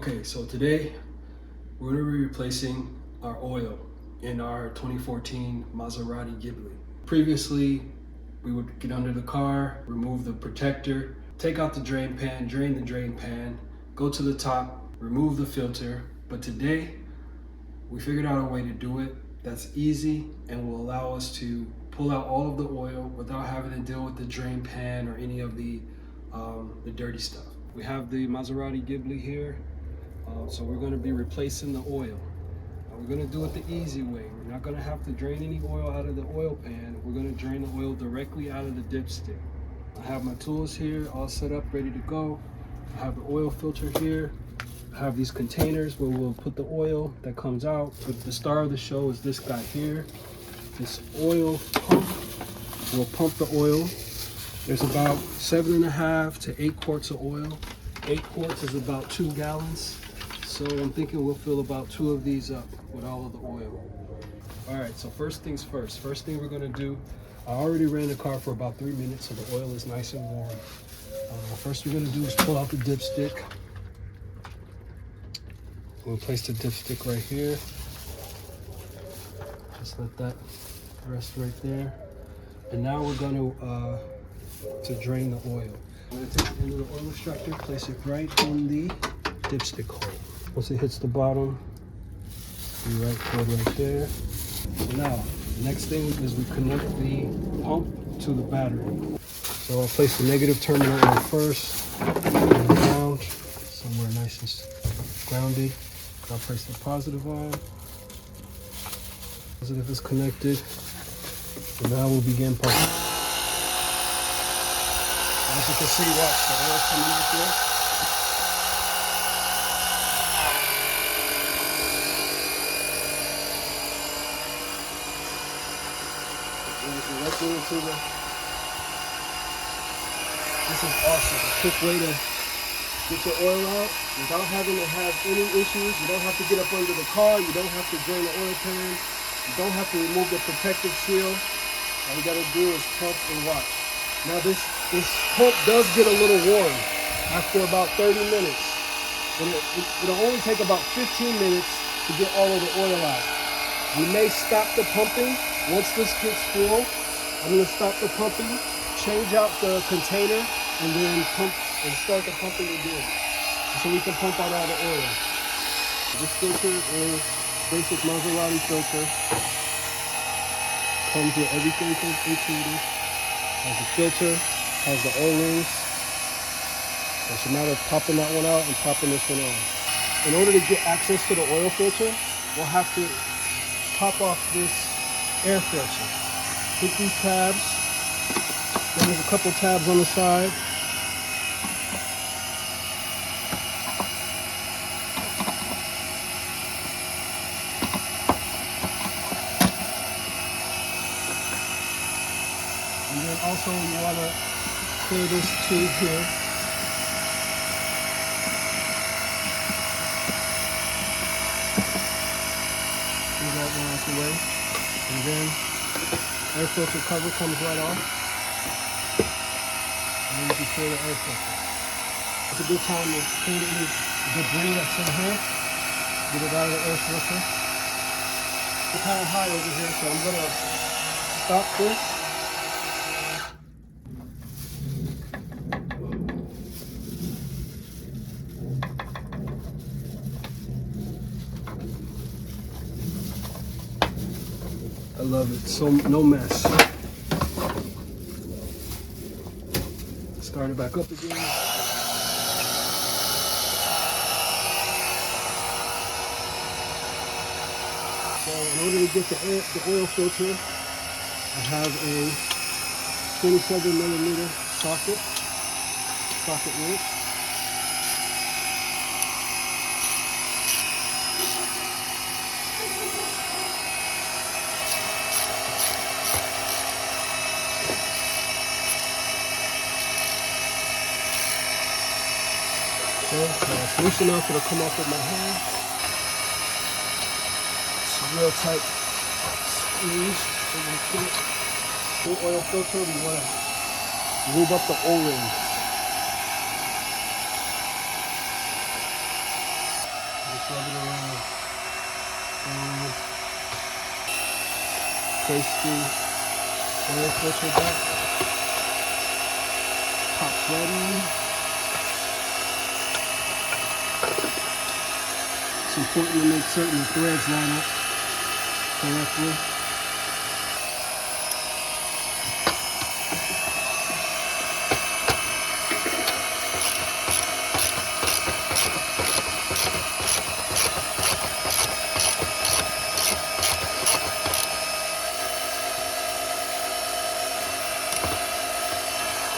Okay, so today we're going to be replacing our oil in our 2014 Maserati Ghibli. Previously, we would get under the car, remove the protector, take out the drain pan, drain the drain pan, go to the top, remove the filter. But today, we figured out a way to do it that's easy and will allow us to pull out all of the oil without having to deal with the drain pan or any of the dirty stuff. We have the Maserati Ghibli here. So we're going to be replacing the oil. We're going to do it the easy way. We're not going to have to drain any oil out of the oil pan. We're going to drain the oil directly out of the dipstick. I have my tools here all set up, ready to go. I have the oil filter here. I have these containers where we'll put the oil that comes out. But the star of the show is this guy here. This oil pump will pump the oil. There's about 7.5 to 8 quarts of oil. 8 quarts is about 2 gallons. So I'm thinking we'll fill about 2 of these up with all of the oil. All right, so first things first. First thing we're gonna do, I already ran the car for about 3 minutes, so the oil is nice and warm. First we're gonna do is pull out the dipstick. We'll place the dipstick right here. Just let that rest right there. And now we're gonna to drain the oil. I'm gonna take the end of the oil extractor, place it right in the dipstick hole. Once it hits the bottom, be right there. So now, the next thing is we connect the pump to the battery. So I'll place the negative terminal on first, on the ground, somewhere nice and grounded. I'll place the positive on. Positive is connected. So now we'll begin pumping. As you can see, watch, the oil's coming out there. This is awesome. A quick way to get your oil out without having to have any issues. You don't have to get up under the car. You don't have to drain the oil pan. You don't have to remove the protective seal. All you gotta do is pump and watch. Now this pump does get a little warm after about 30 minutes. And it'll only take about 15 minutes to get all of the oil out. We may stop the pumping once this gets full. I'm gonna stop the pumping, change out the container, and then pump and start the pumping again. So we can pump out all the oil. This filter is basic Maserati filter. Comes with everything included. Has the filter, has the O-rings. It's a matter of popping that one out and popping this one on. In order to get access to the oil filter, we'll have to pop off this air filter. Put these tabs. Then there's a couple tabs on the side. And then also you want to clear this tube here. Move that one out the way. And then air filter cover comes right off. And then you can clear the air filter. It's a good time to clean any debris that's in here. Get it out of the air filter. It's kind of high over here, so I'm going to stop this. I love it, so no mess. Start it back up again. So in order to get the oil filter, I have a 27mm socket wrench. Okay, now it's loose enough, it'll come off with my hand. It's a real tight squeeze. Full oil filter, we want to lube up the O-ring. Just rub it around. And place the oil filter back. Pops right in. It's important to make certain the threads line up correctly.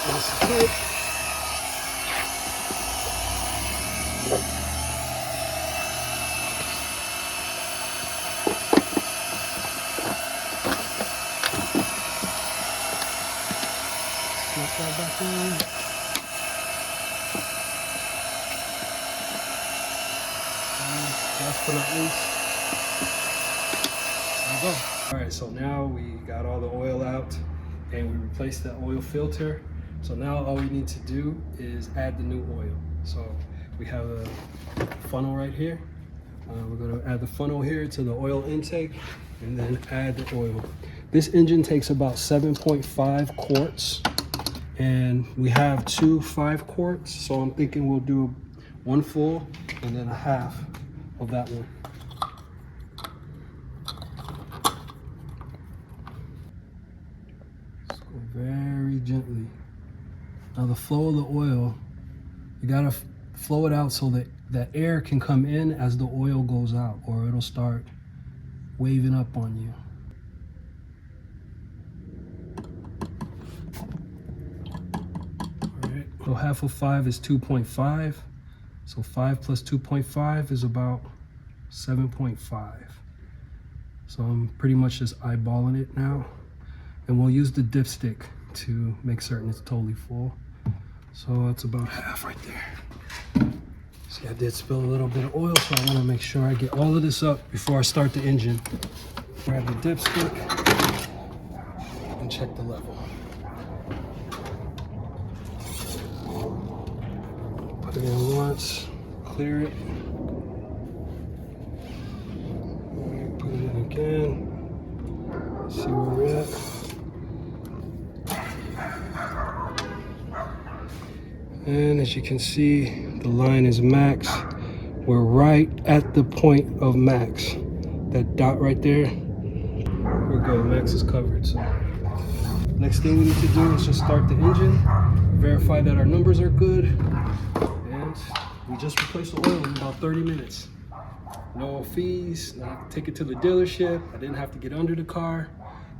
This is it. Snap that back on. And last but not least, there we go. All right, so now we got all the oil out and we replaced that oil filter. So now all we need to do is add the new oil. So we have a funnel right here. We're going to add the funnel here to the oil intake and then add the oil. This engine takes about 7.5 quarts and we have 2 5-quarts. So I'm thinking we'll do one full and then a half of that one. Just go very gently. Now the flow of the oil, you gotta flow it out so that that air can come in as the oil goes out, or it'll start waving up on you. All right, so half of 5 is 2.5. So 5 plus 2.5 is about 7.5. So I'm pretty much just eyeballing it now. And we'll use the dipstick to make certain it's totally full. So that's about half right there. See, I did spill a little bit of oil, so I want to make sure I get all of this up before I start the engine. Grab the dipstick and check the level. Put it in once, clear it. Put it in again. See where we're at. And as you can see, the line is max. We're right at the point of max. That dot right there, we're good. Max is covered. So next thing we need to do is just start the engine, verify that our numbers are good, and we just replaced the oil in about 30 minutes. No fees, not take it to the dealership. I didn't have to get under the car.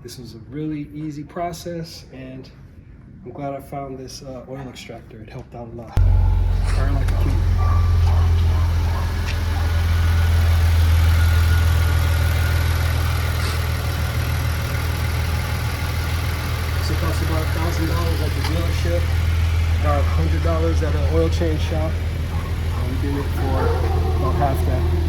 This was a really easy process, and I'm glad I found this oil extractor. It helped out a lot. Burn like a key. This costs about $1,000 at the dealership, about $100 at an oil change shop. We did it for about half that.